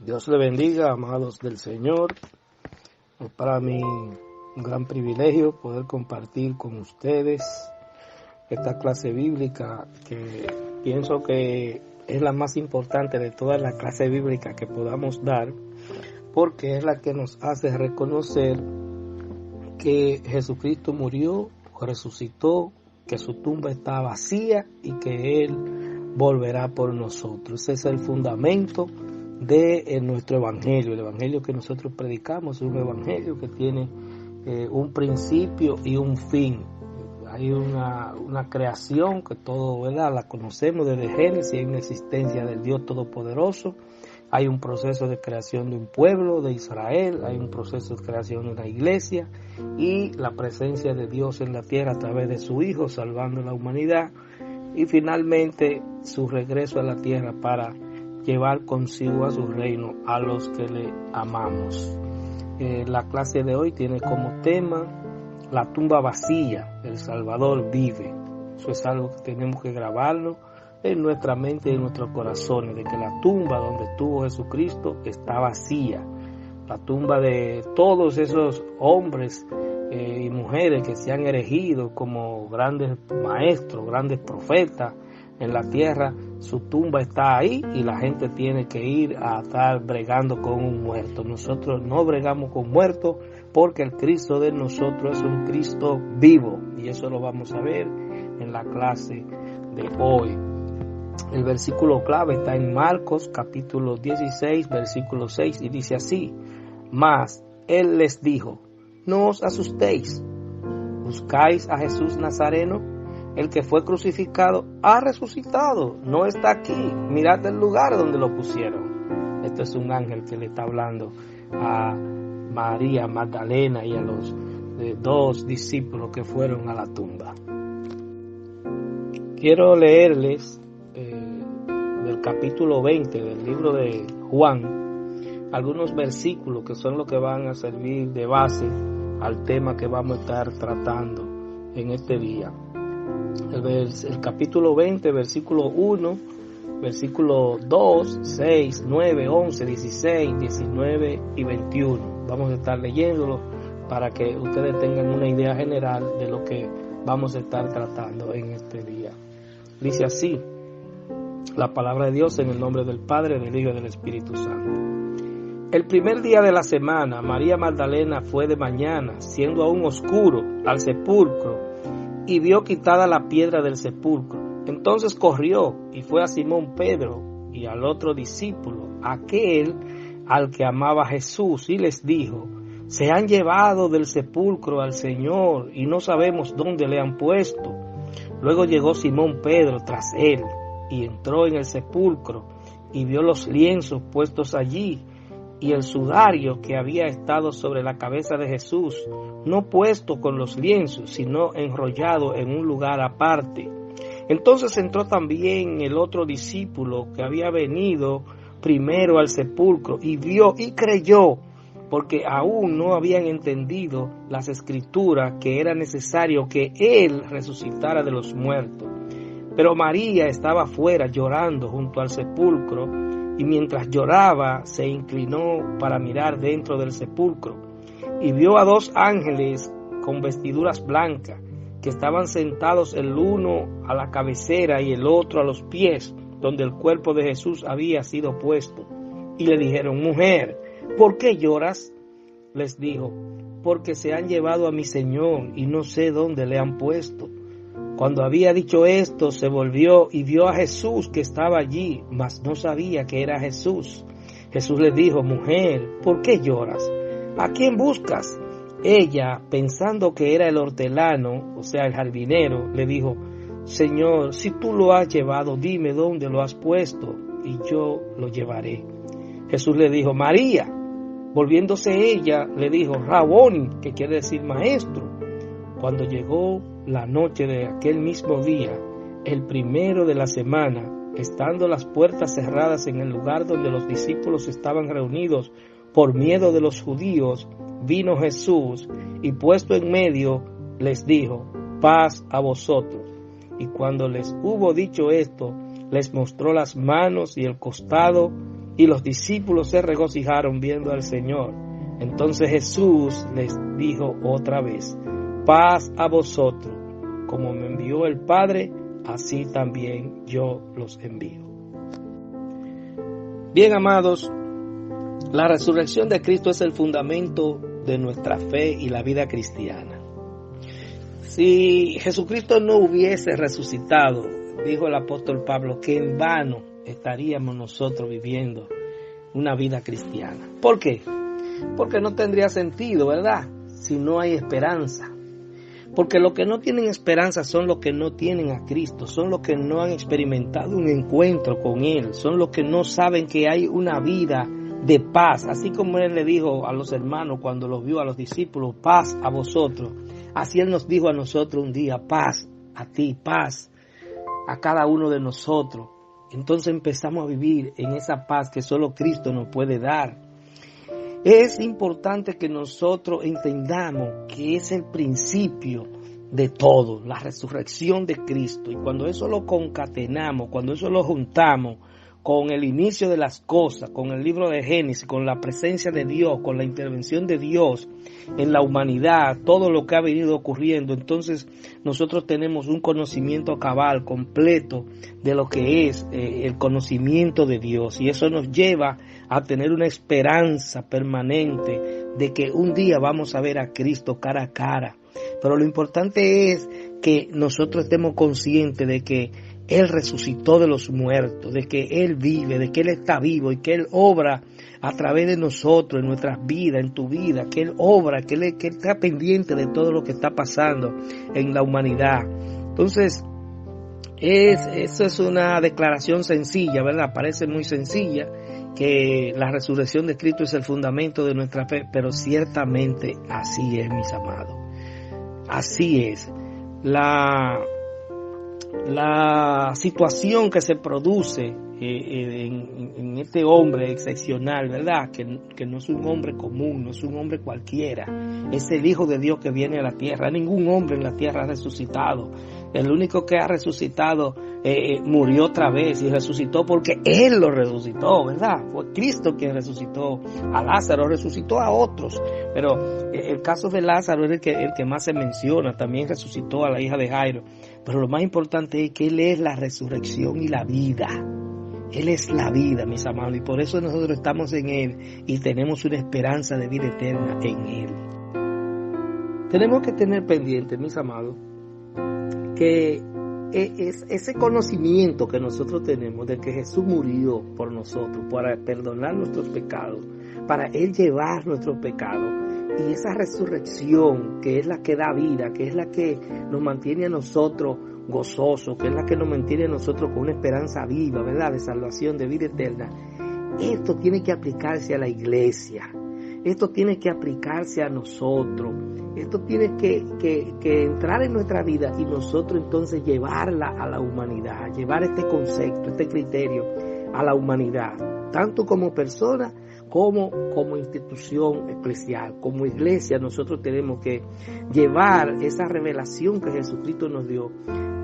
Dios le bendiga, amados del Señor. Es para mí un gran privilegio poder compartir con ustedes esta clase bíblica que pienso que es la más importante de todas las clases bíblicas que podamos dar, porque es la que nos hace reconocer que Jesucristo murió, resucitó, que su tumba está vacía y que Él volverá por nosotros. Ese es el fundamento de nuestro evangelio. El evangelio que nosotros predicamos es un evangelio que tiene un principio y un fin. Hay una creación que todo, ¿verdad?, la conocemos desde Génesis. Hay una existencia del Dios Todopoderoso. Hay un proceso de creación de un pueblo de Israel. Hay un proceso de creación de una iglesia y la presencia de Dios en la tierra a través de su Hijo salvando a la humanidad, y finalmente su regreso a la tierra para llevar consigo a su reino a los que le amamos. La clase de hoy tiene como tema la tumba vacía, el Salvador vive. Eso es algo que tenemos que grabarlo en nuestra mente y en nuestros corazones, de que la tumba donde estuvo Jesucristo está vacía. La tumba de todos esos hombres y mujeres que se han erigido como grandes maestros, grandes profetas en la tierra, su tumba está ahí y la gente tiene que ir a estar bregando con un muerto. Nosotros no bregamos con muertos porque el Cristo de nosotros es un Cristo vivo, y eso lo vamos a ver en la clase de hoy. El versículo clave está en Marcos capítulo 16 versículo 6 y dice así: Mas Él les dijo: no os asustéis, buscáis a Jesús Nazareno, el que fue crucificado ha resucitado, no está aquí, mirad el lugar donde lo pusieron. Esto es un ángel que le está hablando a María Magdalena y a los dos discípulos que fueron a la tumba. Quiero leerles del capítulo 20 del libro de Juan algunos versículos que son los que van a servir de base al tema que vamos a estar tratando en este día. El capítulo 20, versículo 1, versículo 2, 6, 9, 11, 16, 19 y 21. Vamos a estar leyéndolo para que ustedes tengan una idea general de lo que vamos a estar tratando en este día. Dice así la palabra de Dios, en el nombre del Padre, del Hijo y del Espíritu Santo. El primer día de la semana, María Magdalena fue de mañana, siendo aún oscuro, al sepulcro, y vio quitada la piedra del sepulcro. Entonces corrió y fue a Simón Pedro y al otro discípulo, aquel al que amaba Jesús, y les dijo: se han llevado del sepulcro al Señor y no sabemos dónde le han puesto. Luego llegó Simón Pedro tras él y entró en el sepulcro y vio los lienzos puestos allí y el sudario que había estado sobre la cabeza de Jesús, no puesto con los lienzos, sino enrollado en un lugar aparte. Entonces entró también el otro discípulo que había venido primero al sepulcro y vio y creyó, porque aún no habían entendido las escrituras que era necesario que Él resucitara de los muertos. Pero María estaba afuera llorando junto al sepulcro, y mientras lloraba se inclinó para mirar dentro del sepulcro y vio a dos ángeles con vestiduras blancas que estaban sentados, el uno a la cabecera y el otro a los pies donde el cuerpo de Jesús había sido puesto, y le dijeron: mujer, ¿por qué lloras? Les dijo: porque se han llevado a mi Señor y no sé dónde le han puesto. Cuando había dicho esto, se volvió y vio a Jesús que estaba allí, mas no sabía que era Jesús. Jesús le dijo: mujer, ¿por qué lloras? ¿A quién buscas? Ella, pensando que era el hortelano, o sea, el jardinero, le dijo: Señor, si tú lo has llevado, dime dónde lo has puesto, y yo lo llevaré. Jesús le dijo: María. Volviéndose ella, le dijo: Raboni, que quiere decir maestro. Cuando llegó la noche de aquel mismo día, el primero de la semana, estando las puertas cerradas en el lugar donde los discípulos estaban reunidos por miedo de los judíos, vino Jesús y puesto en medio les dijo: paz a vosotros. Y cuando les hubo dicho esto, les mostró las manos y el costado, Y los discípulos se regocijaron viendo al Señor. Entonces Jesús les dijo otra vez: paz a vosotros. Como me envió el Padre, así también yo los envío. Bien, amados, la resurrección de Cristo es el fundamento de nuestra fe y la vida cristiana. Si Jesucristo no hubiese resucitado, dijo el apóstol Pablo, que en vano estaríamos nosotros viviendo una vida cristiana. ¿Por qué? Porque no tendría sentido, ¿verdad? Si no hay esperanza. Porque los que no tienen esperanza son los que no tienen a Cristo, son los que no han experimentado un encuentro con Él, son los que no saben que hay una vida de paz. Así como Él le dijo a los hermanos cuando los vio a los discípulos: paz a vosotros. Así Él nos dijo a nosotros un día: paz a ti, paz a cada uno de nosotros. Entonces empezamos a vivir en esa paz que solo Cristo nos puede dar. Es importante que nosotros entendamos que es el principio de todo, la resurrección de Cristo. Y cuando eso lo concatenamos, cuando eso lo juntamos con el inicio de las cosas, con el libro de Génesis, con la presencia de Dios, con la intervención de Dios en la humanidad, todo lo que ha venido ocurriendo, entonces nosotros tenemos un conocimiento cabal, completo de lo que es el conocimiento de Dios, y eso nos lleva a tener una esperanza permanente de que un día vamos a ver a Cristo cara a cara. Pero lo importante es que nosotros estemos conscientes de que Él resucitó de los muertos, de que Él vive, de que Él está vivo y que Él obra a través de nosotros, en nuestras vidas, en tu vida, que Él obra, que Él está pendiente de todo lo que está pasando en la humanidad. Entonces, eso es una declaración sencilla, ¿verdad? Parece muy sencilla, que la resurrección de Cristo es el fundamento de nuestra fe, pero ciertamente así es, mis amados. Así es. La situación que se produce en este hombre excepcional, ¿verdad? Que no es un hombre común, no es un hombre cualquiera. Es el Hijo de Dios que viene a la tierra. Ningún hombre en la tierra ha resucitado. El único que ha resucitado murió otra vez y resucitó porque Él lo resucitó, ¿verdad? Fue Cristo quien resucitó a Lázaro, resucitó a otros. Pero el caso de Lázaro es el que más se menciona. También resucitó a la hija de Jairo. Pero lo más importante es que Él es la resurrección y la vida. Él es la vida, mis amados, y por eso nosotros estamos en Él y tenemos una esperanza de vida eterna en Él. Tenemos que tener pendiente, mis amados, que ese conocimiento que nosotros tenemos de que Jesús murió por nosotros, para perdonar nuestros pecados, para Él llevar nuestros pecados, y esa resurrección que es la que da vida, que es la que nos mantiene a nosotros gozosos, que es la que nos mantiene a nosotros con una esperanza viva, ¿verdad?, de salvación, de vida eterna. Esto tiene que aplicarse a la iglesia, esto tiene que aplicarse a nosotros, esto tiene que entrar en nuestra vida y nosotros entonces llevarla a la humanidad, llevar este concepto, este criterio a la humanidad, tanto como persona como institución eclesial. Como iglesia nosotros tenemos que llevar esa revelación que Jesucristo nos dio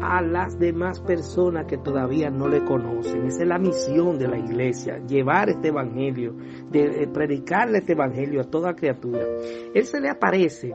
a las demás personas que todavía no le conocen. Esa es la misión de la iglesia, llevar este evangelio, de predicarle este evangelio a toda criatura. Él se le aparece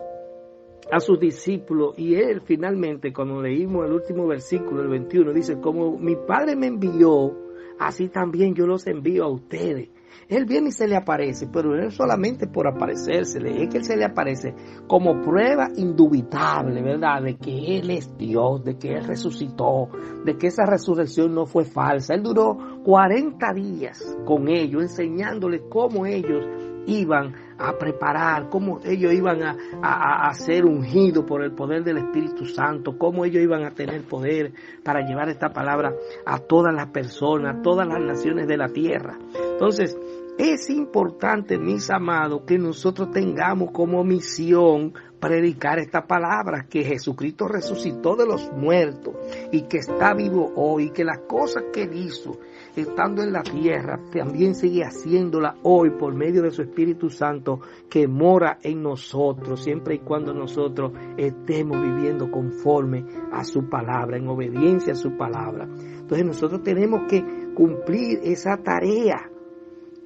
a sus discípulos y Él finalmente, cuando leímos el último versículo, el 21, dice: como mi Padre me envió, así también yo los envío a ustedes. Él viene y se le aparece, pero no es solamente por aparecérsele, es que Él se le aparece como prueba indubitable, ¿verdad?, de que Él es Dios, de que Él resucitó, de que esa resurrección no fue falsa. Él duró 40 días con ellos, enseñándoles cómo ellos iban a preparar, cómo ellos iban a ser ungidos por el poder del Espíritu Santo, cómo ellos iban a tener poder para llevar esta palabra a todas las personas, a todas las naciones de la tierra. Entonces, es importante, mis amados, que nosotros tengamos como misión predicar esta palabra, que Jesucristo resucitó de los muertos y que está vivo hoy, que las cosas que Él hizo estando en la tierra también sigue haciéndola hoy por medio de su Espíritu Santo que mora en nosotros, siempre y cuando nosotros estemos viviendo conforme a su palabra, en obediencia a su palabra. Entonces nosotros tenemos que cumplir esa tarea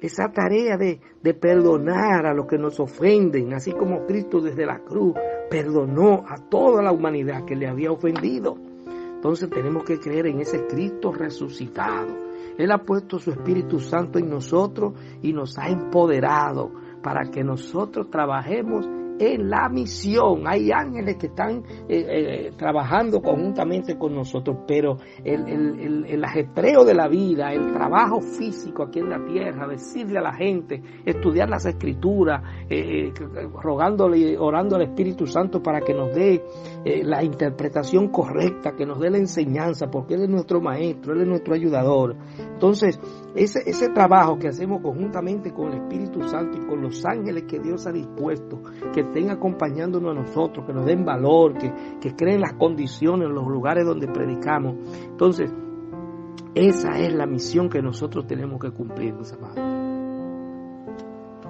esa tarea de perdonar a los que nos ofenden, así como Cristo desde la cruz perdonó a toda la humanidad que le había ofendido. Entonces tenemos que creer en ese Cristo resucitado. Él ha puesto su Espíritu Santo en nosotros y nos ha empoderado para que nosotros trabajemos en la misión. Hay ángeles que están trabajando conjuntamente con nosotros, pero el ajetreo de la vida, el trabajo físico aquí en la tierra, decirle a la gente, estudiar las Escrituras, rogándole, orando al Espíritu Santo para que nos dé la interpretación correcta, que nos dé la enseñanza, porque Él es nuestro maestro, Él es nuestro ayudador. Entonces, ese trabajo que hacemos conjuntamente con el Espíritu Santo y con los ángeles que Dios ha dispuesto, que estén acompañándonos a nosotros, que nos den valor, que creen las condiciones en los lugares donde predicamos. Entonces, esa es la misión que nosotros tenemos que cumplir, mis amados.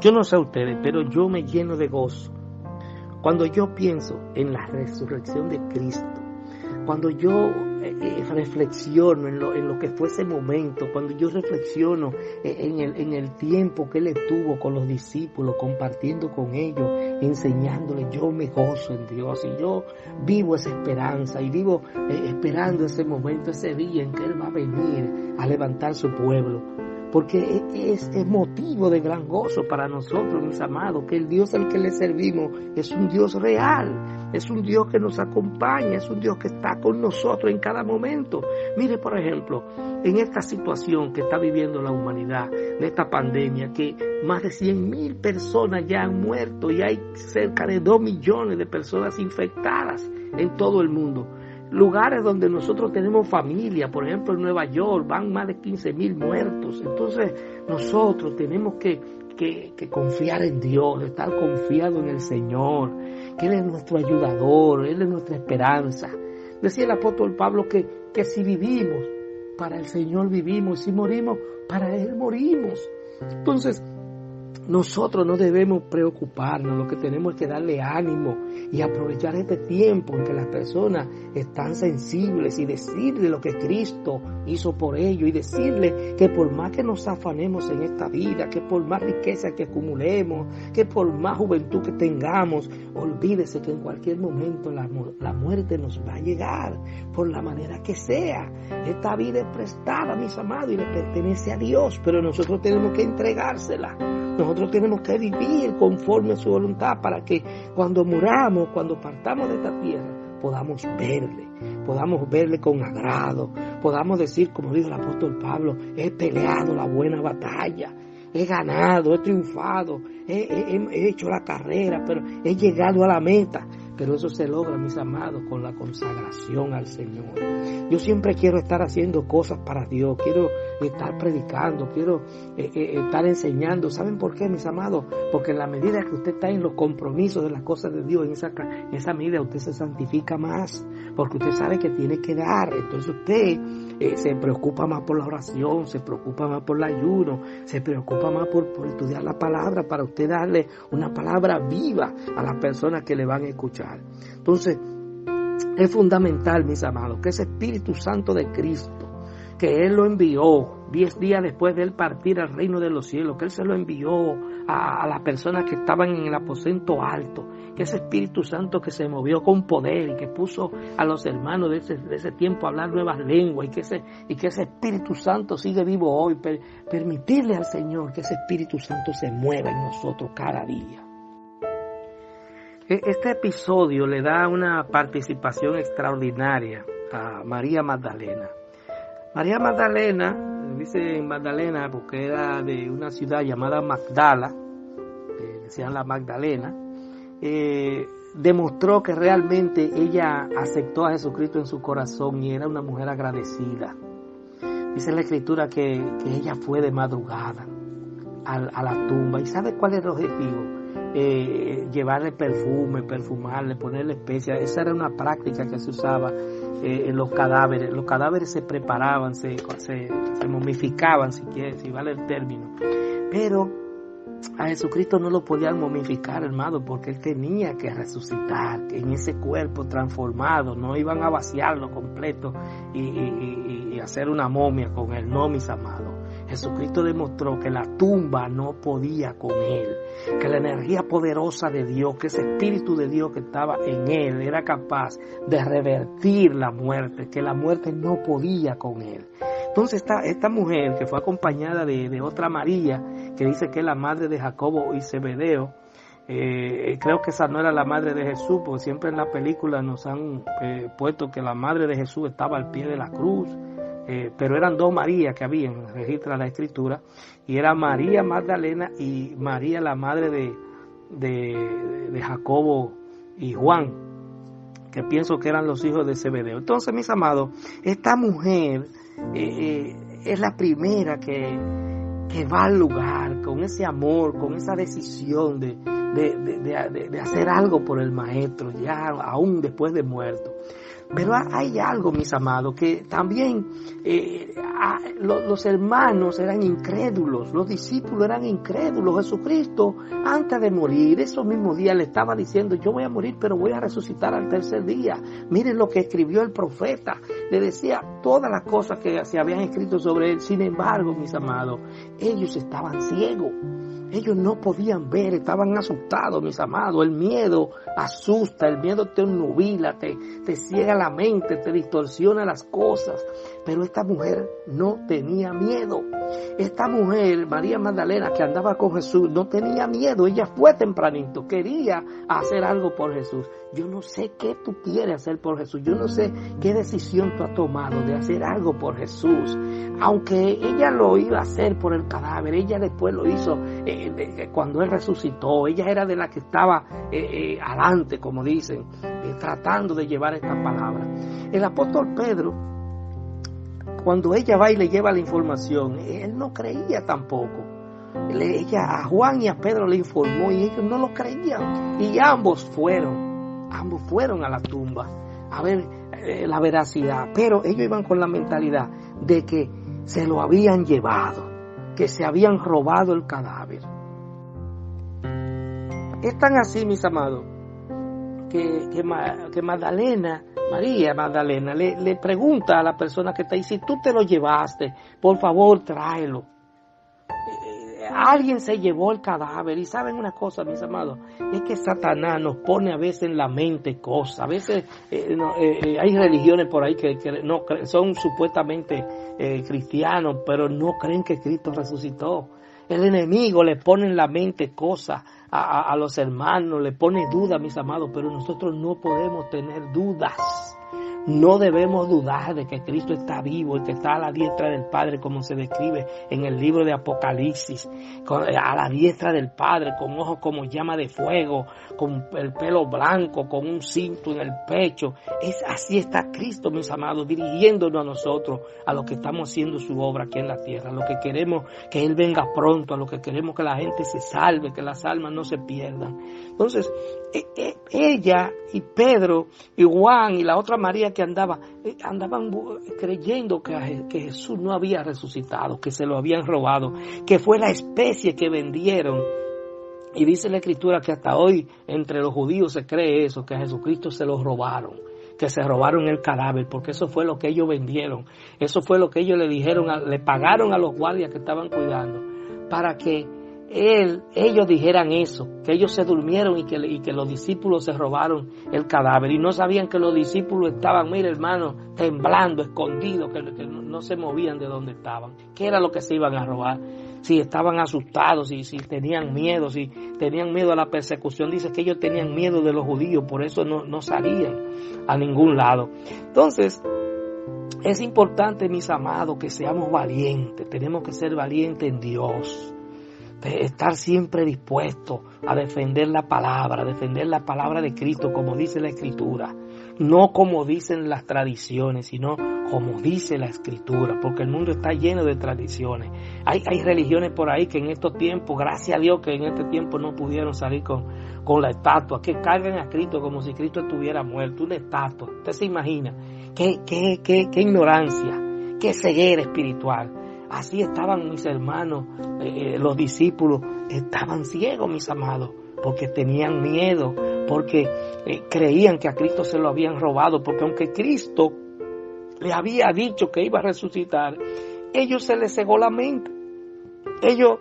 Yo no sé a ustedes, pero yo me lleno de gozo cuando yo pienso en la resurrección de Cristo, cuando yo reflexiono en lo que fue ese momento, cuando yo reflexiono en el tiempo que Él estuvo con los discípulos, compartiendo con ellos, enseñándoles, yo me gozo en Dios y yo vivo esa esperanza y vivo esperando ese momento, ese día en que Él va a venir a levantar su pueblo. Porque es motivo de gran gozo para nosotros, mis amados, que el Dios al que le servimos es un Dios real, es un Dios que nos acompaña, es un Dios que está con nosotros en cada momento. Mire, por ejemplo, en esta situación que está viviendo la humanidad, de esta pandemia, que más de 100,000 personas ya han muerto y hay cerca de 2 millones de personas infectadas en todo el mundo. Lugares donde nosotros tenemos familia, por ejemplo en Nueva York, van más de 15,000 muertos. Entonces nosotros tenemos que confiar en Dios, estar confiado en el Señor, que Él es nuestro ayudador, Él es nuestra esperanza. Decía el apóstol Pablo que si vivimos, para el Señor vivimos, y si morimos, para Él morimos. Entonces, nosotros no debemos preocuparnos, lo que tenemos es que darle ánimo y aprovechar este tiempo en que las personas están sensibles y decirle lo que Cristo hizo por ellos y decirle que por más que nos afanemos en esta vida, que por más riqueza que acumulemos, que por más juventud que tengamos, olvídese que en cualquier momento la muerte nos va a llegar por la manera que sea. Esta vida es prestada, mis amados, y le pertenece a Dios, pero nosotros tenemos que entregársela. Nosotros tenemos que vivir conforme a su voluntad para que cuando muramos, cuando partamos de esta tierra, podamos verle con agrado, podamos decir, como dijo el apóstol Pablo, he peleado la buena batalla, he ganado, he triunfado, he hecho la carrera, pero he llegado a la meta. Pero eso se logra, mis amados, con la consagración al Señor. Yo siempre quiero estar haciendo cosas para Dios, quiero estar predicando, quiero estar enseñando. ¿Saben por qué, mis amados? Porque en la medida que usted está en los compromisos de las cosas de Dios, en esa medida usted se santifica más, porque usted sabe que tiene que dar. Entonces usted se preocupa más por la oración, se preocupa más por el ayuno, se preocupa más por estudiar la palabra, para usted darle una palabra viva a las personas que le van a escuchar. Entonces, es fundamental, mis amados, que ese Espíritu Santo de Cristo, que Él lo envió 10 días después de Él partir al reino de los cielos, que Él se lo envió a las personas que estaban en el aposento alto, que ese Espíritu Santo que se movió con poder y que puso a los hermanos de ese tiempo a hablar nuevas lenguas, y que ese Espíritu Santo sigue vivo hoy. Permitirle al Señor que ese Espíritu Santo se mueva en nosotros cada día. Este episodio le da una participación extraordinaria a María Magdalena. María Magdalena, dice Magdalena porque era de una ciudad llamada Magdala, decían la Magdalena, demostró que realmente ella aceptó a Jesucristo en su corazón y era una mujer agradecida. Dice la Escritura que ella fue de madrugada a la tumba. ¿Y sabe cuál era el objetivo? Llevarle perfume, perfumarle, ponerle especias. Esa era una práctica que se usaba en los cadáveres. Los cadáveres se preparaban, se momificaban, si vale el término. Pero a Jesucristo no lo podían momificar, hermano, porque Él tenía que resucitar en ese cuerpo transformado. No iban a vaciarlo completo y hacer una momia con Él. No, mis amados. Jesucristo demostró que la tumba no podía con él, que la energía poderosa de Dios, que ese Espíritu de Dios que estaba en él era capaz de revertir la muerte, que la muerte no podía con él. Entonces esta mujer que fue acompañada de otra María, que dice que es la madre de Jacobo y Zebedeo, creo que esa no era la madre de Jesús, porque siempre en la película nos han puesto que la madre de Jesús estaba al pie de la cruz, pero eran dos Marías que habían, registra la escritura, y era María Magdalena y María la madre de Jacobo y Juan, que pienso que eran los hijos de Zebedeo. Entonces, mis amados, esta mujer es la primera que va al lugar con ese amor, con esa decisión de hacer algo por el maestro, ya aún después de muerto. Pero hay algo, mis amados, que también los hermanos eran incrédulos, los discípulos eran incrédulos. Jesucristo, antes de morir, esos mismos días le estaba diciendo: yo voy a morir, pero voy a resucitar al tercer día. Miren lo que escribió el profeta. Le decía todas las cosas que se habían escrito sobre él. Sin embargo, mis amados, ellos estaban ciegos. Ellos no podían ver, estaban asustados, mis amados. El miedo asusta, el miedo te ennubila, te ciega la mente, te distorsiona las cosas. Pero esta mujer no tenía miedo. Esta mujer, María Magdalena, que andaba con Jesús, no tenía miedo. Ella fue tempranito, quería hacer algo por Jesús. Yo no sé qué tú quieres hacer por Jesús. Yo no sé qué decisión tú has tomado de hacer algo por Jesús. Aunque ella lo iba a hacer por el cadáver, ella después lo hizo cuando Él resucitó. Ella era de la que estaba adelante, como dicen, tratando de llevar esta palabra. El apóstol Pedro, cuando ella va y le lleva la información, él no creía tampoco. Ella a Juan y a Pedro le informó y ellos no lo creían. Y ambos fueron a la tumba a ver la veracidad. Pero ellos iban con la mentalidad de que se lo habían llevado, que se habían robado el cadáver. Es tan así, mis amados, que María Magdalena le pregunta a la persona que está ahí: si tú te lo llevaste, por favor tráelo. Alguien se llevó el cadáver. Y saben una cosa, mis amados, es que Satanás nos pone a veces en la mente cosas. A veces hay religiones por ahí que no son supuestamente cristianos, pero no creen que Cristo resucitó. El enemigo le pone en la mente cosas a los hermanos, le pone dudas, mis amados, pero nosotros no podemos tener dudas. No debemos dudar de que Cristo está vivo y que está a la diestra del Padre, como se describe en el libro de Apocalipsis, a la diestra del Padre, con ojos como llama de fuego, con el pelo blanco, con un cinto en el pecho. Así está Cristo, mis amados, dirigiéndonos a nosotros, a los que estamos haciendo su obra aquí en la tierra, a los que queremos que Él venga pronto, a los que queremos que la gente se salve, que las almas no se pierdan. Entonces, ella y Pedro y Juan y la otra María que andaban creyendo que Jesús no había resucitado, que se lo habían robado, que fue la especie que vendieron. Y dice la Escritura que hasta hoy entre los judíos se cree eso, que a Jesucristo se lo robaron, que se robaron el cadáver, porque eso fue lo que ellos vendieron, eso fue lo que ellos le dijeron, le pagaron a los guardias que estaban cuidando, para que ellos dijeran eso, que ellos se durmieron y que los discípulos se robaron el cadáver, y no sabían que los discípulos estaban, mire hermano, temblando, escondidos, que no se movían de donde estaban. ¿Qué era lo que se iban a robar? Si estaban asustados, si tenían miedo a la persecución. Dice que ellos tenían miedo de los judíos, por eso no salían a ningún lado. Entonces, es importante, mis amados, que seamos valientes. Tenemos que ser valientes en Dios. Estar siempre dispuesto a defender la palabra de Cristo, como dice la Escritura, no como dicen las tradiciones, sino como dice la Escritura, porque el mundo está lleno de tradiciones. Hay religiones por ahí que en estos tiempos, gracias a Dios que en este tiempo no pudieron salir con la estatua, que cargan a Cristo como si Cristo estuviera muerto, una estatua. Usted se imagina qué ignorancia, qué ceguera espiritual. Así estaban mis hermanos, los discípulos, estaban ciegos, mis amados, porque tenían miedo, porque creían que a Cristo se lo habían robado, porque aunque Cristo le había dicho que iba a resucitar, ellos se les cegó la mente. ellos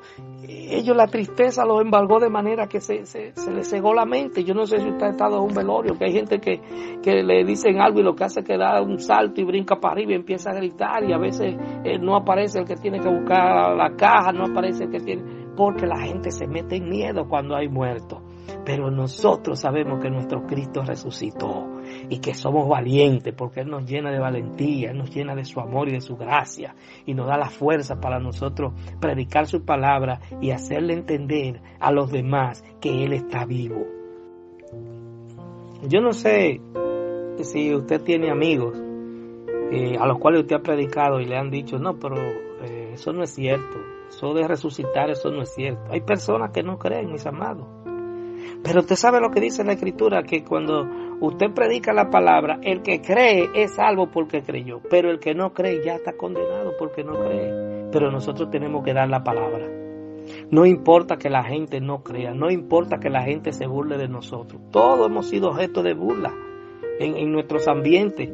la tristeza los embargó de manera que se les cegó la mente. Yo no sé si usted ha estado en un velorio, que hay gente que le dicen algo y lo que hace es que da un salto y brinca para arriba y empieza a gritar, y a veces no aparece el que tiene que buscar la caja, no aparece el que tiene, porque la gente se mete en miedo cuando hay muertos. Pero nosotros sabemos que nuestro Cristo resucitó y que somos valientes porque Él nos llena de valentía, Él nos llena de su amor y de su gracia y nos da la fuerza para nosotros predicar su palabra y hacerle entender a los demás que Él está vivo. Yo no sé si usted tiene amigos a los cuales usted ha predicado y le han dicho, no, pero eso no es cierto, eso de resucitar, eso no es cierto. Hay personas que no creen, mis amados. Pero usted sabe lo que dice la Escritura, que cuando usted predica la palabra, el que cree es salvo porque creyó, pero el que no cree ya está condenado porque no cree. Pero nosotros tenemos que dar la palabra. No importa que la gente no crea, no importa que la gente se burle de nosotros. Todos hemos sido objeto de burla en nuestros ambientes,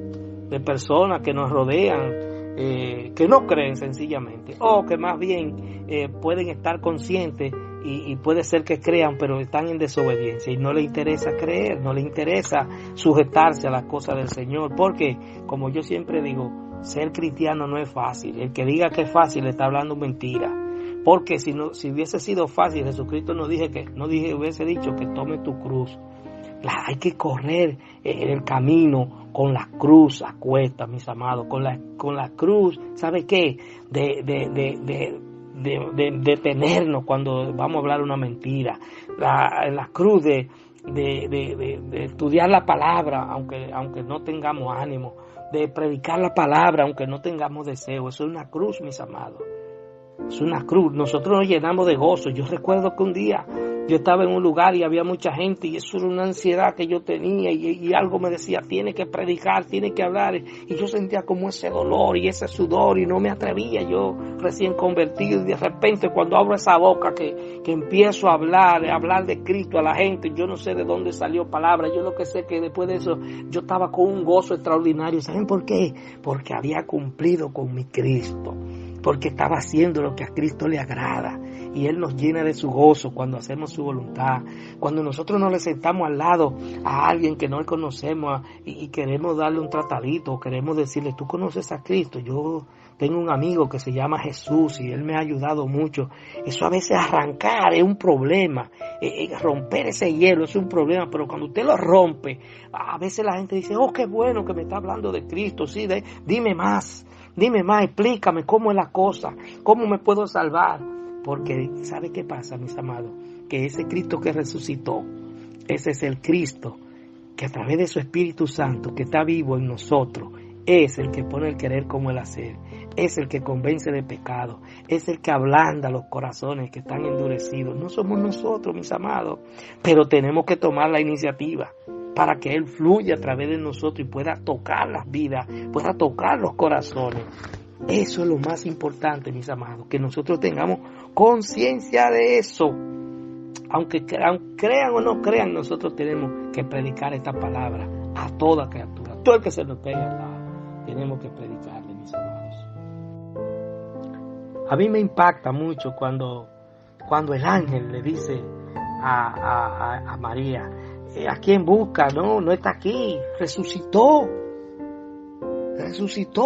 de personas que nos rodean, que no creen sencillamente, o que más bien pueden estar conscientes y puede ser que crean, pero están en desobediencia y no les interesa creer, no les interesa sujetarse a las cosas del Señor, porque, como yo siempre digo, ser cristiano no es fácil. El que diga que es fácil está hablando mentira, porque si hubiese sido fácil, Jesucristo hubiese dicho que tome tu cruz. Hay que correr el camino con la cruz a cuesta, mis amados, con la cruz, ¿sabe qué? De detenernos cuando vamos a hablar una mentira, la cruz de estudiar la palabra aunque no tengamos ánimo, de predicar la palabra aunque no tengamos deseo. Eso es una cruz, mis amados, es una cruz. Nosotros nos llenamos de gozo. Yo recuerdo que un día yo estaba en un lugar y había mucha gente y eso era una ansiedad que yo tenía y algo me decía, tiene que predicar, tiene que hablar, y yo sentía como ese dolor y ese sudor y no me atrevía, yo recién convertido, y de repente cuando abro esa boca que empiezo a hablar de Cristo a la gente, yo no sé de dónde salió palabra. Yo lo que sé que después de eso yo estaba con un gozo extraordinario. ¿Saben por qué? Porque había cumplido con mi Cristo, porque estaba haciendo lo que a Cristo le agrada, y Él nos llena de su gozo cuando hacemos su voluntad. Cuando nosotros nos le sentamos al lado a alguien que no conocemos y queremos darle un tratadito, o queremos decirle, tú conoces a Cristo. Yo tengo un amigo que se llama Jesús y él me ha ayudado mucho. Eso a veces arrancar es un problema, romper ese hielo es un problema, pero cuando usted lo rompe, a veces la gente dice, oh, qué bueno que me está hablando de Cristo, sí, dime más, explícame cómo es la cosa, cómo me puedo salvar. Porque ¿sabe qué pasa, mis amados? Que ese Cristo que resucitó, ese es el Cristo que a través de su Espíritu Santo que está vivo en nosotros, es el que pone el querer como el hacer, es el que convence de pecado, es el que ablanda los corazones que están endurecidos. No somos nosotros, mis amados, pero tenemos que tomar la iniciativa para que Él fluya a través de nosotros y pueda tocar las vidas, pueda tocar los corazones. Eso es lo más importante, mis amados, que nosotros tengamos conciencia de eso. Aunque crean o no crean, nosotros tenemos que predicar esta palabra a toda criatura. Todo el que se nos pegue al lado, tenemos que predicarle, mis amados. A mí me impacta mucho cuando el ángel le dice a María, ¿a quién busca? No está aquí, resucitó,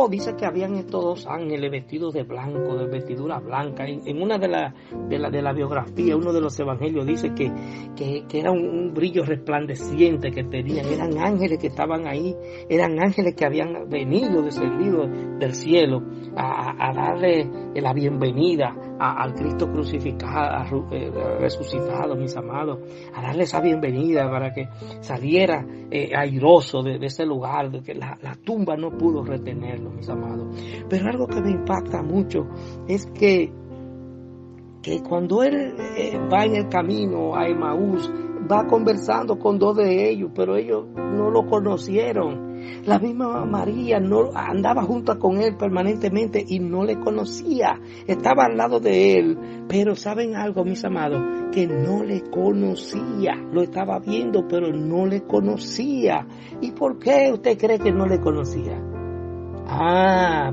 dice que habían estos dos ángeles vestidos de blanco, de vestidura blanca. En una de la biografía, uno de los evangelios dice que era un brillo resplandeciente que tenían. Eran ángeles que estaban ahí, eran ángeles que habían descendido del cielo a darle la bienvenida al Cristo crucificado, resucitado, mis amados, a darle esa bienvenida para que saliera airoso de ese lugar, de que la tumba no pudo retenerlo, mis amados. Pero algo que me impacta mucho es que cuando él va en el camino a Emaús, va conversando con dos de ellos, pero ellos no lo conocieron. La misma María no andaba junto con él permanentemente y no le conocía. Estaba al lado de él, pero ¿saben algo, mis amados? Que no le conocía. Lo estaba viendo, pero no le conocía. ¿Y por qué usted cree que no le conocía?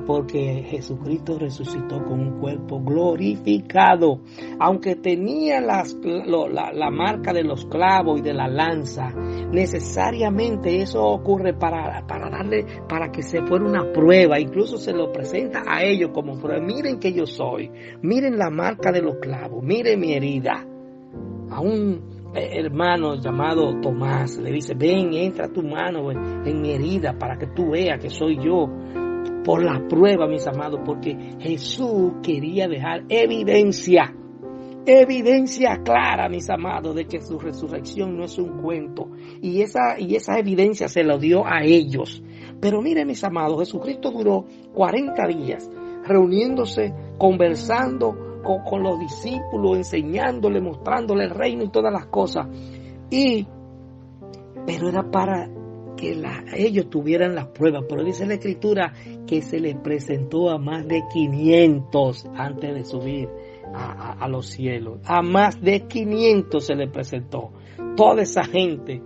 Porque Jesucristo resucitó con un cuerpo glorificado. Aunque tenía la marca de los clavos y de la lanza, necesariamente eso ocurre para que se fuera una prueba. Incluso se lo presenta a ellos como prueba. Miren que yo soy. Miren la marca de los clavos. Miren mi herida. A un hermano llamado Tomás le dice: ven, entra tu mano en mi herida para que tú veas que soy yo. Por la prueba, mis amados, porque Jesús quería dejar evidencia clara, mis amados, de que su resurrección no es un cuento. Y esa evidencia se lo dio a ellos. Pero miren, mis amados, Jesucristo duró 40 días reuniéndose, conversando con los discípulos, enseñándole, mostrándole el reino y todas las cosas. Pero era para que ellos tuvieran las pruebas. Pero dice la Escritura que se les presentó a más de 500 antes de subir a los cielos. A más de 500 se les presentó. Toda esa gente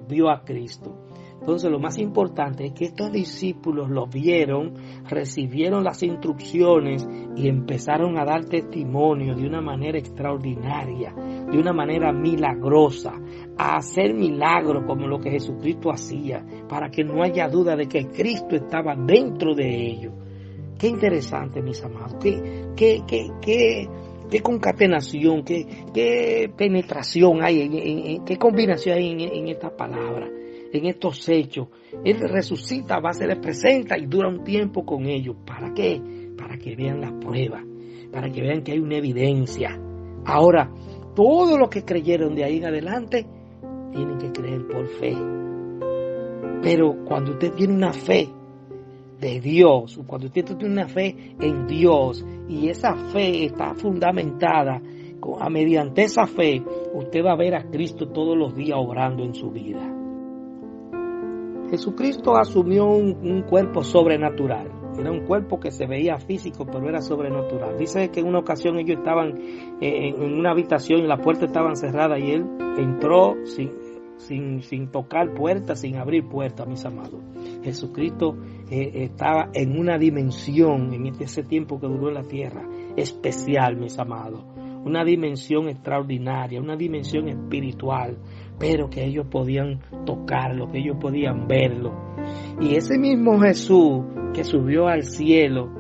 vio a Cristo. Entonces lo más importante es que estos discípulos lo vieron, recibieron las instrucciones y empezaron a dar testimonio de una manera extraordinaria, de una manera milagrosa, a hacer milagros como lo que Jesucristo hacía, para que no haya duda de que Cristo estaba dentro de ellos. Qué interesante, mis amados, qué concatenación, qué penetración hay, qué combinación hay en estas palabras, en estos hechos. Él resucita, se les presenta y dura un tiempo con ellos. ¿Para qué? Para que vean las pruebas, para que vean que hay una evidencia. Ahora, todos los que creyeron de ahí en adelante tienen que creer por fe. Pero cuando usted tiene una fe de Dios, cuando usted tiene una fe en Dios y esa fe está fundamentada, mediante esa fe usted va a ver a Cristo todos los días obrando en su vida. Jesucristo asumió un cuerpo sobrenatural. Era un cuerpo que se veía físico, pero era sobrenatural. Dice que en una ocasión ellos estaban en una habitación y las puertas estaban cerradas y él entró sin tocar puertas, sin abrir puertas, mis amados. Jesucristo estaba en una dimensión en ese tiempo que duró en la tierra especial, mis amados. Una dimensión extraordinaria, una dimensión espiritual, pero que ellos podían tocarlo, que ellos podían verlo. Y ese mismo Jesús que subió al cielo,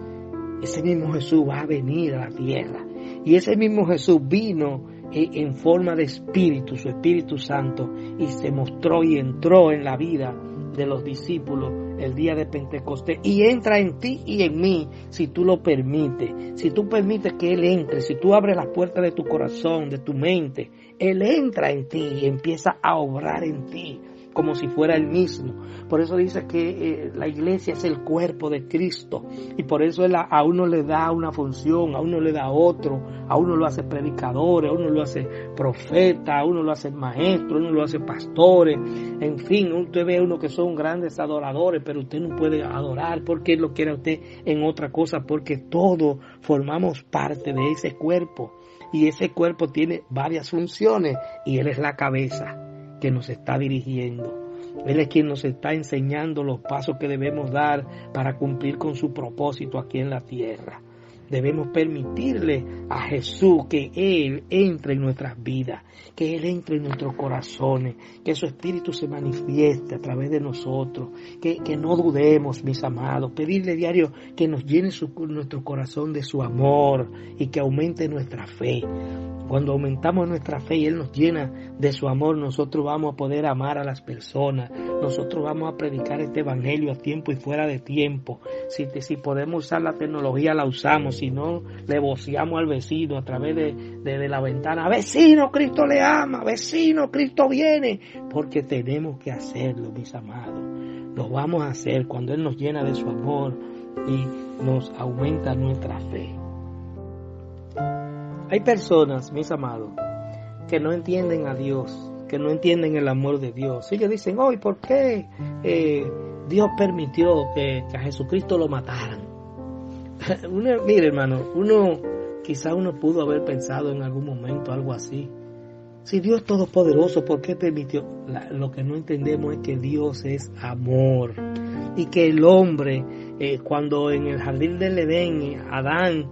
ese mismo Jesús va a venir a la tierra. Y ese mismo Jesús vino en forma de Espíritu, su Espíritu Santo, y se mostró y entró en la vida de los discípulos el día de Pentecostés, y entra en ti y en mí si tú lo permites, si tú permites que Él entre, si tú abres las puertas de tu corazón, de tu mente, Él entra en ti y empieza a obrar en ti como si fuera Él mismo. Por eso dice que la iglesia es el cuerpo de Cristo, y por eso Él a uno le da una función, a uno le da otro, a uno lo hace predicadores, a uno lo hace profeta, a uno lo hace maestro, a uno lo hace pastores, en fin, usted ve a uno que son grandes adoradores, pero usted no puede adorar porque Él lo quiere a usted en otra cosa, porque todos formamos parte de ese cuerpo, y ese cuerpo tiene varias funciones, y Él es la cabeza que nos está dirigiendo. Él es quien nos está enseñando los pasos que debemos dar para cumplir con su propósito aquí en la tierra. Debemos permitirle a Jesús que Él entre en nuestras vidas, que Él entre en nuestros corazones, que su Espíritu se manifieste a través de nosotros, que no dudemos, mis amados, pedirle diario que nos llene nuestro corazón de su amor y que aumente nuestra fe. Cuando aumentamos nuestra fe y Él nos llena de su amor, nosotros vamos a poder amar a las personas, nosotros vamos a predicar este evangelio a tiempo y fuera de tiempo. Si podemos usar la tecnología, la usamos. Si no, le voceamos al vecino a través de la ventana: vecino, Cristo le ama, vecino, Cristo viene. Porque tenemos que hacerlo, mis amados. Lo vamos a hacer cuando Él nos llena de su amor y nos aumenta nuestra fe. Hay personas, mis amados, que no entienden a Dios, que no entienden el amor de Dios. Ellos dicen: ¿y por qué Dios permitió que a Jesucristo lo mataran? Mire, hermano, quizá uno pudo haber pensado en algún momento algo así. Si Dios es todopoderoso, ¿por qué permitió? Lo que no entendemos es que Dios es amor y que el hombre, cuando en el jardín del Edén, Adán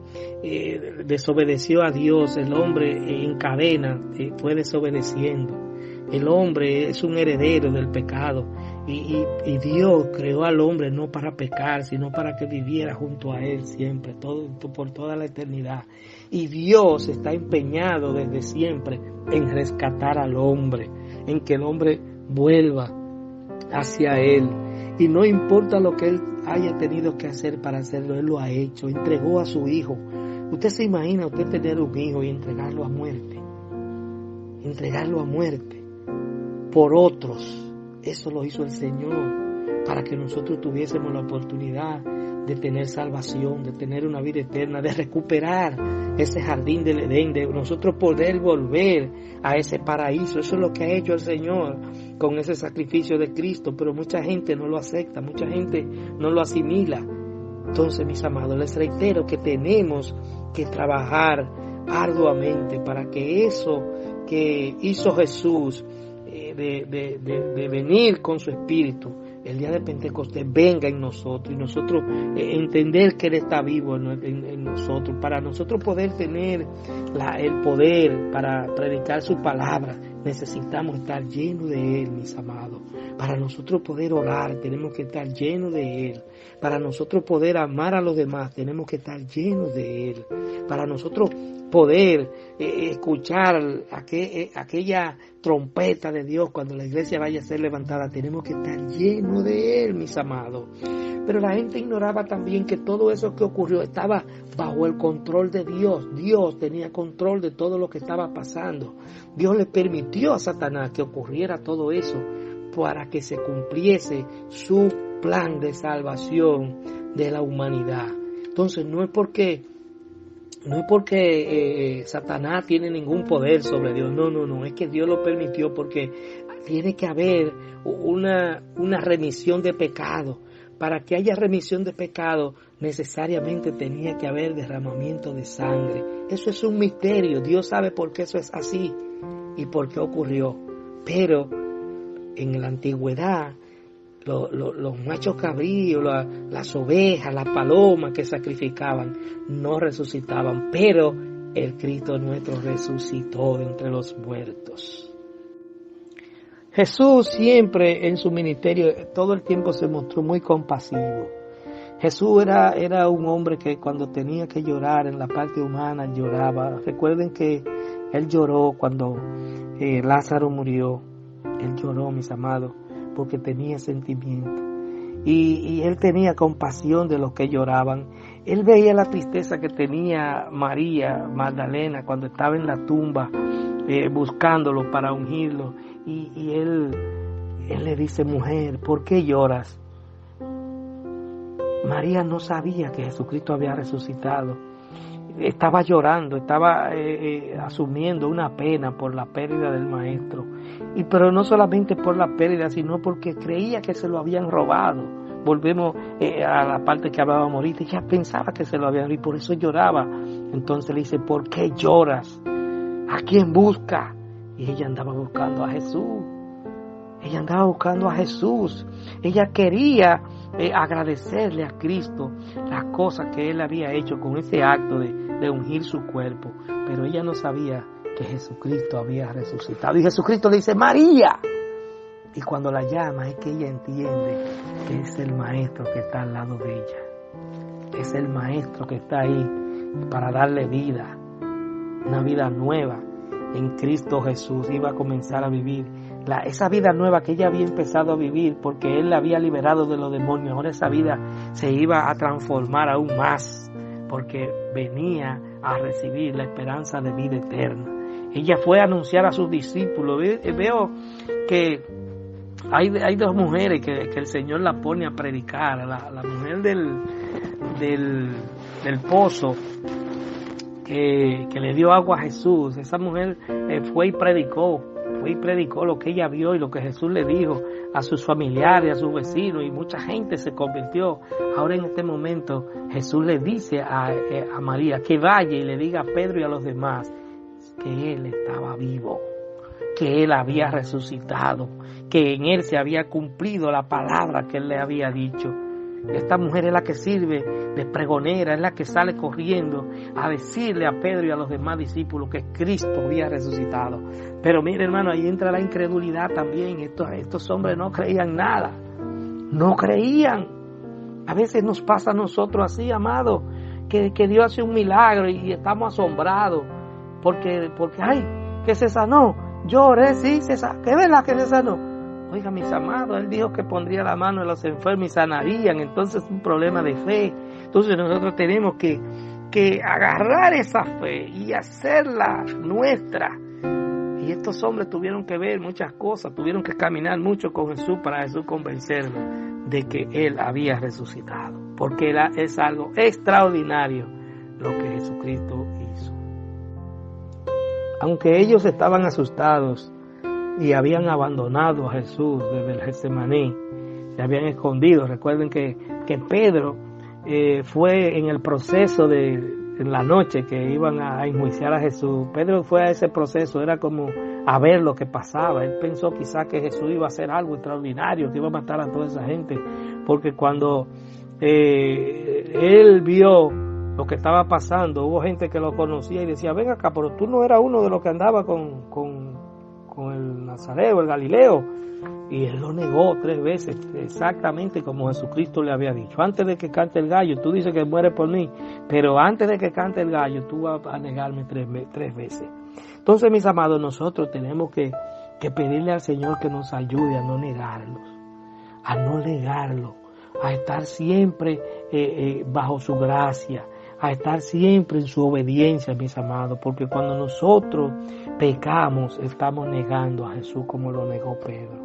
desobedeció a Dios, el hombre en cadena fue desobedeciendo. El hombre es un heredero del pecado y Dios creó al hombre no para pecar, sino para que viviera junto a Él siempre, por toda la eternidad. Y Dios está empeñado desde siempre en rescatar al hombre, en que el hombre vuelva hacia Él. Y no importa lo que Él haya tenido que hacer para hacerlo, Él lo ha hecho, entregó a su hijo. Usted se imagina usted tener un hijo y entregarlo a muerte por otros. Eso lo hizo el Señor para que nosotros tuviésemos la oportunidad de tener salvación, de tener una vida eterna, de recuperar ese jardín del Edén, de nosotros poder volver a ese paraíso. Eso es lo que ha hecho el Señor con ese sacrificio de Cristo, pero mucha gente no lo acepta, mucha gente no lo asimila. Entonces, mis amados, les reitero que tenemos que trabajar arduamente para que eso que hizo Jesús, de venir con su Espíritu el día de Pentecostés, venga en nosotros y nosotros entender que Él está vivo en nosotros, para nosotros poder tener el poder para predicar su palabra. Necesitamos estar llenos de Él, mis amados. Para nosotros poder orar tenemos que estar llenos de Él. Para nosotros poder amar a los demás tenemos que estar llenos de Él. Para nosotros poder escuchar aquella trompeta de Dios cuando la iglesia vaya a ser levantada, tenemos que estar llenos de Él, mis amados. Pero la gente ignoraba también que todo eso que ocurrió estaba bajo el control de Dios. Dios tenía control de todo lo que estaba pasando. Dios le permitió a Satanás que ocurriera todo eso para que se cumpliese su plan de salvación de la humanidad. Entonces no es porque Satanás tiene ningún poder sobre Dios, no, es que Dios lo permitió porque tiene que haber una remisión de pecado. Para que haya remisión de pecado, necesariamente tenía que haber derramamiento de sangre. Eso es un misterio, Dios sabe por qué eso es así y por qué ocurrió. Pero en la antigüedad, los machos cabríos, las ovejas, las palomas que sacrificaban, no resucitaban, pero el Cristo nuestro resucitó de entre los muertos. Jesús siempre en su ministerio, todo el tiempo se mostró muy compasivo. Jesús era un hombre que cuando tenía que llorar en la parte humana, lloraba. Recuerden que Él lloró cuando Lázaro murió. Él lloró, mis amados, porque tenía sentimiento. Y Él tenía compasión de los que lloraban. Él veía la tristeza que tenía María Magdalena cuando estaba en la tumba buscándolo para ungirlo. Y él le dice: mujer, ¿por qué lloras? María no sabía que Jesucristo había resucitado. Estaba llorando, estaba asumiendo una pena por la pérdida del maestro. Pero no solamente por la pérdida, sino porque creía que se lo habían robado. Volvemos a la parte que hablábamos ahorita. Ella pensaba que se lo habían robado y por eso lloraba. Entonces le dice: ¿por qué lloras? ¿A quién busca? Y ella andaba buscando a Jesús. Ella andaba buscando a Jesús. Ella quería agradecerle a Cristo las cosas que Él había hecho con ese acto de ungir su cuerpo. Pero ella no sabía que Jesucristo había resucitado. Y Jesucristo le dice: María. Y cuando la llama es que ella entiende que es el Maestro que está al lado de ella. Es el Maestro que está ahí para darle vida. Una vida nueva. En Cristo Jesús iba a comenzar a vivir esa vida nueva que ella había empezado a vivir porque Él la había liberado de los demonios. Ahora esa vida se iba a transformar aún más porque venía a recibir la esperanza de vida eterna. Ella fue a anunciar a sus discípulos. Veo que hay dos mujeres que el Señor la pone a predicar. La mujer del pozo que le dio agua a Jesús. Esa mujer fue y predicó lo que ella vio y lo que Jesús le dijo a sus familiares, a sus vecinos, y mucha gente se convirtió. Ahora en este momento Jesús le dice a María que vaya y le diga a Pedro y a los demás que Él estaba vivo. que Él había resucitado, que en Él se había cumplido la palabra que Él le había dicho. Esta mujer es la que sirve de pregonera, es la que sale corriendo a decirle a Pedro y a los demás discípulos que Cristo había resucitado. Pero mire, hermano, ahí entra la incredulidad también. Estos hombres no creían nada, no creían. A veces nos pasa a nosotros así, amado, que Dios hace un milagro y estamos asombrados porque ay, que se sanó. Yo oré, sí, se sanó. ¿Qué verdad que se sanó? Oiga, mis amados, Él dijo que pondría la mano en los enfermos y sanarían. Entonces es un problema de fe. Entonces nosotros tenemos que agarrar esa fe y hacerla nuestra. Y estos hombres tuvieron que ver muchas cosas, tuvieron que caminar mucho con Jesús para Jesús convencerlos de que Él había resucitado. Porque es algo extraordinario lo que Jesucristo hizo. Aunque ellos estaban asustados y habían abandonado a Jesús desde el Getsemaní, se habían escondido. Recuerden que Pedro fue en el proceso en la noche que iban a enjuiciar a Jesús. Pedro fue a ese proceso, era como a ver lo que pasaba. Él pensó quizá que Jesús iba a hacer algo extraordinario, que iba a matar a toda esa gente, porque cuando él vio lo que estaba pasando, hubo gente que lo conocía y decía: ven acá, pero tú no eras uno de los que andaba con el Nazareo, el Galileo. Y él lo negó 3 veces, exactamente como Jesucristo le había dicho: antes de que cante el gallo, tú dices que mueres por mí, pero antes de que cante el gallo, tú vas a negarme 3 veces. Entonces, mis amados, nosotros tenemos que pedirle al Señor que nos ayude a no negarlos, a estar siempre bajo su gracia, a estar siempre en su obediencia, mis amados, porque cuando nosotros pecamos, estamos negando a Jesús como lo negó Pedro.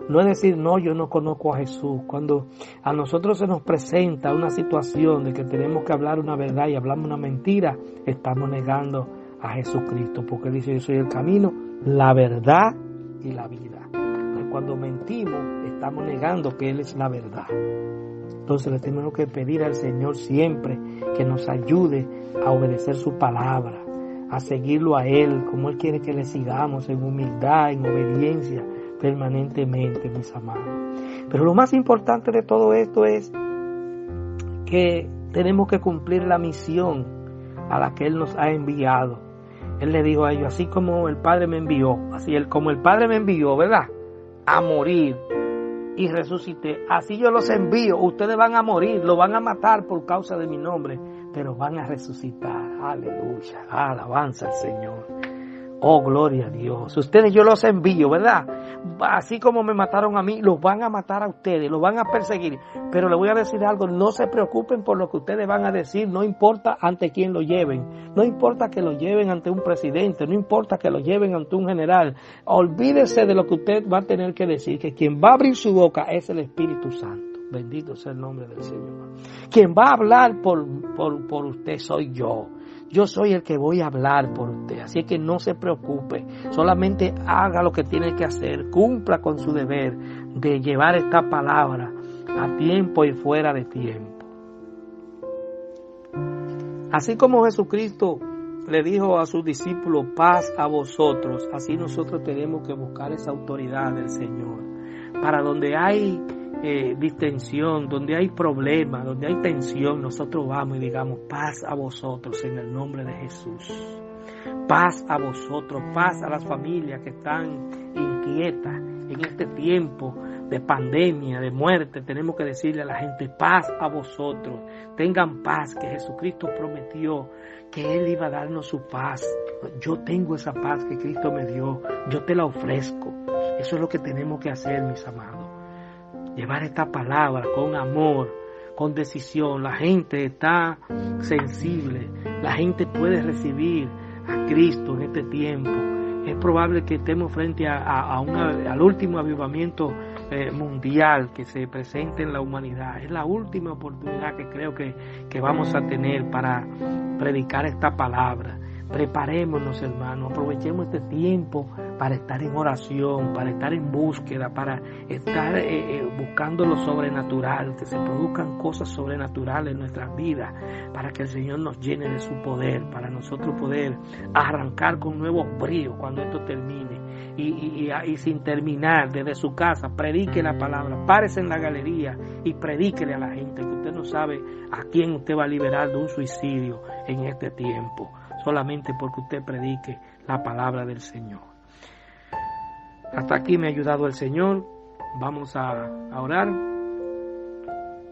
No es decir: no, yo no conozco a Jesús. Cuando a nosotros se nos presenta una situación de que tenemos que hablar una verdad y hablamos una mentira, estamos negando a Jesucristo, porque dice: yo soy el camino, la verdad y la vida. Entonces, cuando mentimos, estamos negando que Él es la verdad. Entonces le tenemos que pedir al Señor siempre que nos ayude a obedecer su palabra, a seguirlo a Él, como Él quiere que le sigamos, en humildad, en obediencia, permanentemente, mis amados. Pero lo más importante de todo esto es que tenemos que cumplir la misión a la que Él nos ha enviado. Él le dijo a ellos: así como el Padre me envió, como el Padre me envió, ¿verdad?, a morir y resucité, así yo los envío. Ustedes van a morir, lo van a matar por causa de mi nombre, pero van a resucitar. Aleluya, alabanza al Señor. Oh, gloria a Dios. Ustedes yo los envío, ¿verdad? Así como me mataron a mí, los van a matar a ustedes, los van a perseguir. Pero les voy a decir algo: no se preocupen por lo que ustedes van a decir, no importa ante quién lo lleven. No importa que lo lleven ante un presidente, no importa que lo lleven ante un general. Olvídese de lo que usted va a tener que decir, que quien va a abrir su boca es el Espíritu Santo. Bendito sea el nombre del Señor. Quien va a hablar por usted soy yo. Yo soy el que voy a hablar por usted, así que no se preocupe, solamente haga lo que tiene que hacer, cumpla con su deber de llevar esta palabra a tiempo y fuera de tiempo. Así como Jesucristo le dijo a sus discípulos: paz a vosotros, así nosotros tenemos que buscar esa autoridad del Señor. Para donde hay distensión, donde hay problemas, donde hay tensión, nosotros vamos y digamos: paz a vosotros en el nombre de Jesús. Paz a vosotros, paz a las familias que están inquietas en este tiempo de pandemia, de muerte. Tenemos que decirle a la gente: paz a vosotros, tengan paz, que Jesucristo prometió que Él iba a darnos su paz. Yo tengo esa paz que Cristo me dio, yo te la ofrezco. Eso es lo que tenemos que hacer, mis amados. Llevar esta palabra con amor, con decisión. La gente está sensible, la gente puede recibir a Cristo en este tiempo. Es probable que estemos frente al último avivamiento mundial que se presente en la humanidad. Es la última oportunidad que creo que vamos a tener para predicar esta palabra. Preparémonos, hermanos, aprovechemos este tiempo para estar en oración, para estar en búsqueda, para estar buscando lo sobrenatural, que se produzcan cosas sobrenaturales en nuestras vidas, para que el Señor nos llene de su poder, para nosotros poder arrancar con nuevos bríos cuando esto termine. y sin terminar, desde su casa, predique la palabra, párese en la galería y predíquele a la gente que usted no sabe a quién usted va a liberar de un suicidio en este tiempo, solamente porque usted predique la palabra del Señor. Hasta aquí me ha ayudado el Señor. Vamos a orar.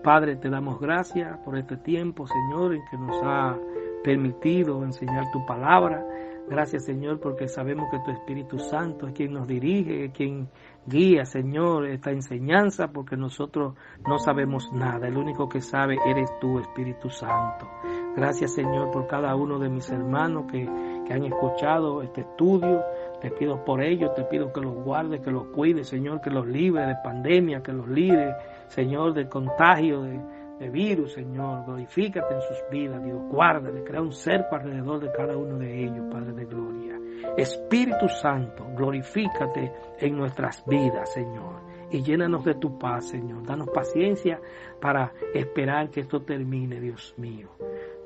Padre, te damos gracias por este tiempo, Señor, en que nos ha permitido enseñar tu palabra. Gracias, Señor, porque sabemos que tu Espíritu Santo es quien nos dirige, es quien guía, Señor, esta enseñanza, porque nosotros no sabemos nada. El único que sabe eres tú, Espíritu Santo. Gracias, Señor, por cada uno de mis hermanos que han escuchado este estudio. Te pido por ellos, te pido que los guarde, que los cuide, Señor, que los libre de pandemia, que los libre, Señor, de contagio, de virus, Señor. Glorifícate en sus vidas, Dios. Guárdale, crea un cerco alrededor de cada uno de ellos, Padre de gloria. Espíritu Santo, glorifícate en nuestras vidas, Señor. Y llénanos de tu paz, Señor. Danos paciencia para esperar que esto termine, Dios mío.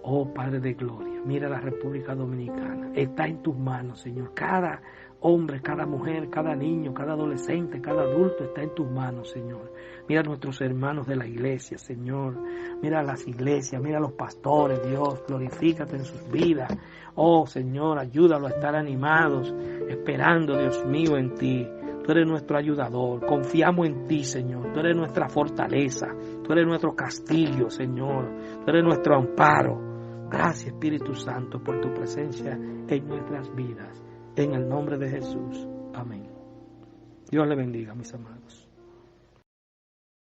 Oh, Padre de gloria, mira la República Dominicana. Está en tus manos, Señor. Cada hombre, cada mujer, cada niño, cada adolescente, cada adulto está en tus manos, Señor. Mira a nuestros hermanos de la iglesia, Señor. Mira a las iglesias, mira a los pastores, Dios. Glorifícate en sus vidas. Oh, Señor, ayúdalos a estar animados, esperando, Dios mío, en ti. Tú eres nuestro ayudador. Confiamos en ti, Señor. Tú eres nuestra fortaleza. Tú eres nuestro castillo, Señor. Tú eres nuestro amparo. Gracias, Espíritu Santo, por tu presencia en nuestras vidas. En el nombre de Jesús. Amén. Dios le bendiga, mis amados.